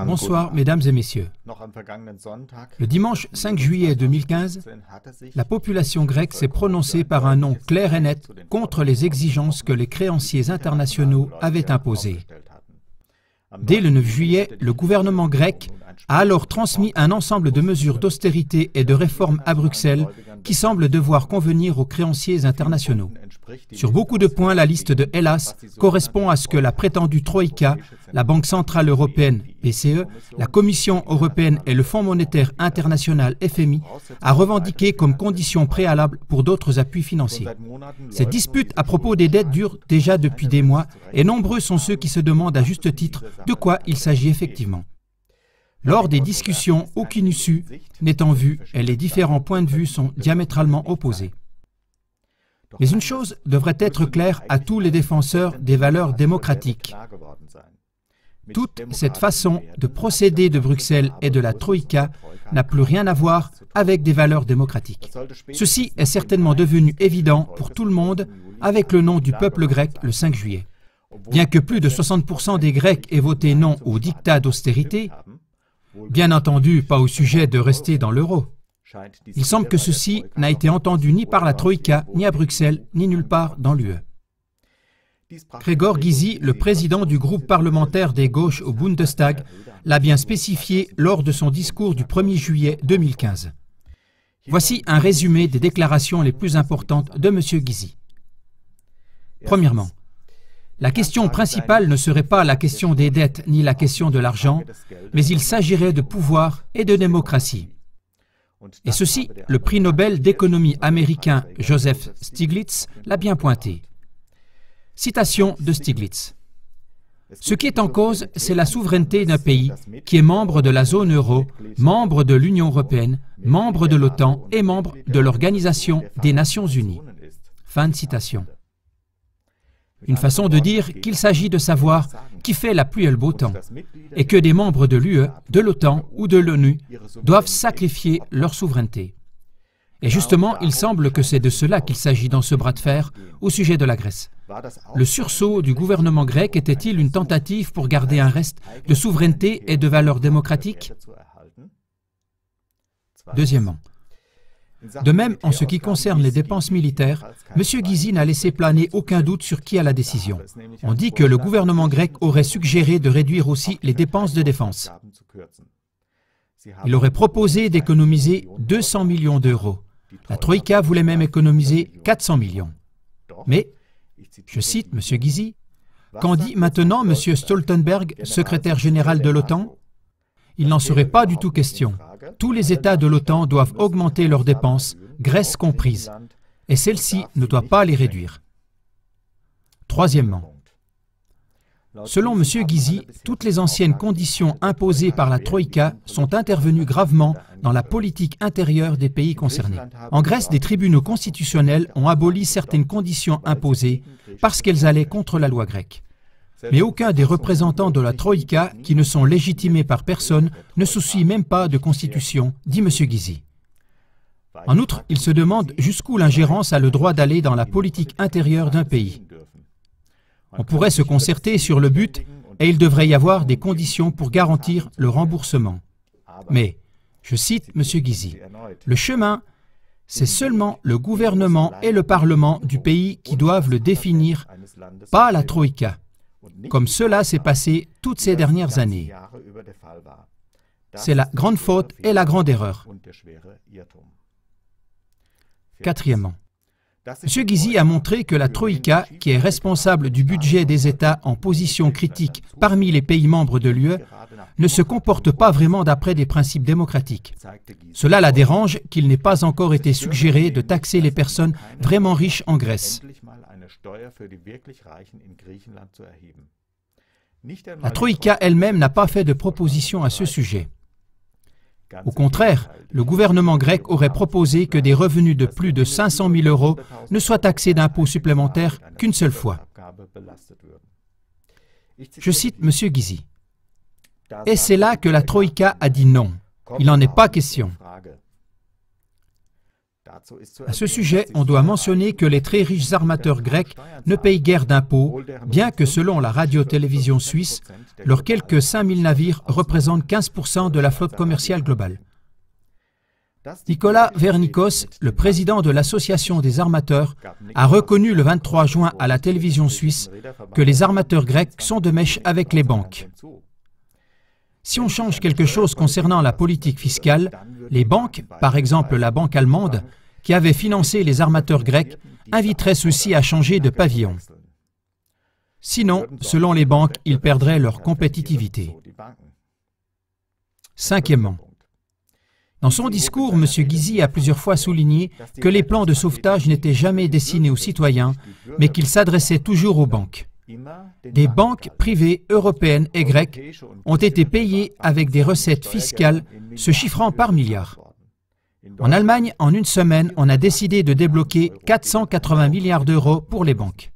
Bonsoir, mesdames et messieurs. Le dimanche 5 juillet 2015, la population grecque s'est prononcée par un non clair et net contre les exigences que les créanciers internationaux avaient imposées. Dès le 9 juillet, le gouvernement grec a alors transmis un ensemble de mesures d'austérité et de réformes à Bruxelles qui semblent devoir convenir aux créanciers internationaux. Sur beaucoup de points, la liste de Hellas correspond à ce que la prétendue Troïka, la Banque centrale européenne, BCE, la Commission européenne et le Fonds monétaire international, FMI, a revendiqué comme condition préalable pour d'autres appuis financiers. Ces disputes à propos des dettes durent déjà depuis des mois et nombreux sont ceux qui se demandent à juste titre de quoi il s'agit effectivement. Lors des discussions, aucune issue n'est en vue et les différents points de vue sont diamétralement opposés. Mais une chose devrait être claire à tous les défenseurs des valeurs démocratiques. Toute cette façon de procéder de Bruxelles et de la Troïka n'a plus rien à voir avec des valeurs démocratiques. Ceci est certainement devenu évident pour tout le monde avec le nom du peuple grec le 5 juillet. Bien que plus de 60% des Grecs aient voté non au diktat d'austérité, bien entendu pas au sujet de rester dans l'euro. Il semble que ceci n'a été entendu ni par la Troïka, ni à Bruxelles, ni nulle part dans l'UE. Grzegorz Gysi, le président du groupe parlementaire des gauches au Bundestag, l'a bien spécifié lors de son discours du 1er juillet 2015. Voici un résumé des déclarations les plus importantes de M. Gysi. Premièrement, la question principale ne serait pas la question des dettes ni la question de l'argent, mais il s'agirait de pouvoir et de démocratie. Et ceci, le prix Nobel d'économie américain Joseph Stiglitz l'a bien pointé. Citation de Stiglitz. Ce qui est en cause, c'est la souveraineté d'un pays qui est membre de la zone euro, membre de l'Union européenne, membre de l'OTAN et membre de l'Organisation des Nations Unies. Fin de citation. Une façon de dire qu'il s'agit de savoir qui fait la pluie et le beau temps, et que des membres de l'UE, de l'OTAN ou de l'ONU doivent sacrifier leur souveraineté. Et justement, il semble que c'est de cela qu'il s'agit dans ce bras de fer au sujet de la Grèce. Le sursaut du gouvernement grec était-il une tentative pour garder un reste de souveraineté et de valeurs démocratiques? Deuxièmement, de même, en ce qui concerne les dépenses militaires, M. Gysi n'a laissé planer aucun doute sur qui a la décision. On dit que le gouvernement grec aurait suggéré de réduire aussi les dépenses de défense. Il aurait proposé d'économiser 200 millions d'euros. La Troïka voulait même économiser 400 millions. Mais, je cite M. Gysi, qu'en dit maintenant M. Stoltenberg, secrétaire général de l'OTAN? Il n'en serait pas du tout question. Tous les États de l'OTAN doivent augmenter leurs dépenses, Grèce comprise, et celle-ci ne doit pas les réduire. Troisièmement, selon M. Gysi, toutes les anciennes conditions imposées par la Troïka sont intervenues gravement dans la politique intérieure des pays concernés. En Grèce, des tribunaux constitutionnels ont aboli certaines conditions imposées parce qu'elles allaient contre la loi grecque. Mais aucun des représentants de la Troïka, qui ne sont légitimés par personne, ne soucie même pas de constitution, dit M. Gysi. En outre, il se demande jusqu'où l'ingérence a le droit d'aller dans la politique intérieure d'un pays. On pourrait se concerter sur le but et il devrait y avoir des conditions pour garantir le remboursement. Mais, je cite M. Gysi, le chemin, c'est seulement le gouvernement et le Parlement du pays qui doivent le définir, pas la Troïka, comme cela s'est passé toutes ces dernières années. C'est la grande faute et la grande erreur. Quatrièmement, M. Gysi a montré que la Troïka, qui est responsable du budget des États en position critique parmi les pays membres de l'UE, ne se comporte pas vraiment d'après des principes démocratiques. Cela la dérange qu'il n'ait pas encore été suggéré de taxer les personnes vraiment riches en Grèce. La Troïka elle-même n'a pas fait de proposition à ce sujet. Au contraire, le gouvernement grec aurait proposé que des revenus de plus de 500 000 € ne soient taxés d'impôts supplémentaires qu'une seule fois. Je cite M. Gysi. Et c'est là que la Troïka a dit non. Il n'en est pas question. À ce sujet, on doit mentionner que les très riches armateurs grecs ne payent guère d'impôts, bien que selon la radio-télévision suisse, Leurs quelques 5000 navires représentent 15% de la flotte commerciale globale. Nicolas Vernikos, le président de l'Association des armateurs, a reconnu le 23 juin à la télévision suisse que les armateurs grecs sont de mèche avec les banques. Si on change quelque chose concernant la politique fiscale, les banques, par exemple la banque allemande, qui avait financé les armateurs grecs, inviteraient ceux-ci à changer de pavillon. Sinon, selon les banques, ils perdraient leur compétitivité. Cinquièmement, dans son discours, M. Gysi a plusieurs fois souligné que les plans de sauvetage n'étaient jamais destinés aux citoyens, mais qu'ils s'adressaient toujours aux banques. Des banques privées européennes et grecques ont été payées avec des recettes fiscales se chiffrant par milliards. En Allemagne, en une semaine, on a décidé de débloquer 480 milliards d'euros pour les banques.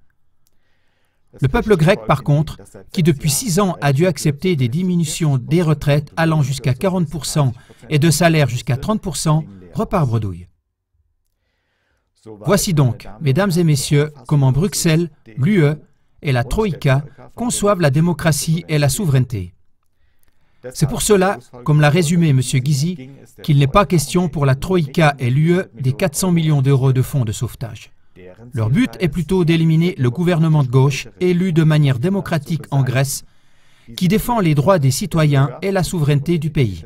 Le peuple grec, par contre, qui depuis 6 ans a dû accepter des diminutions des retraites allant jusqu'à 40% et de salaires jusqu'à 30%, repart bredouille. Voici donc, mesdames et messieurs, comment Bruxelles, l'UE et la Troïka conçoivent la démocratie et la souveraineté. C'est pour cela, comme l'a résumé M. Gysi, qu'il n'est pas question pour la Troïka et l'UE des 400 millions d'euros de fonds de sauvetage. Leur but est plutôt d'éliminer le gouvernement de gauche, élu de manière démocratique en Grèce, qui défend les droits des citoyens et la souveraineté du pays.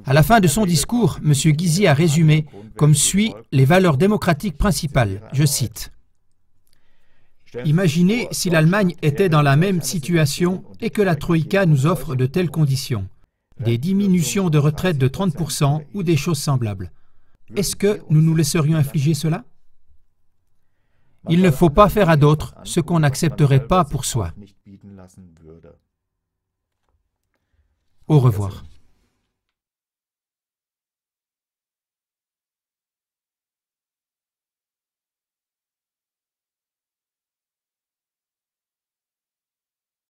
À la fin de son discours, M. Gysi a résumé comme suit les valeurs démocratiques principales, je cite. « Imaginez si l'Allemagne était dans la même situation et que la Troïka nous offre de telles conditions, des diminutions de retraite de 30% ou des choses semblables. Est-ce que nous nous laisserions infliger cela? Il ne faut pas faire à d'autres ce qu'on n'accepterait pas pour soi. » Au revoir.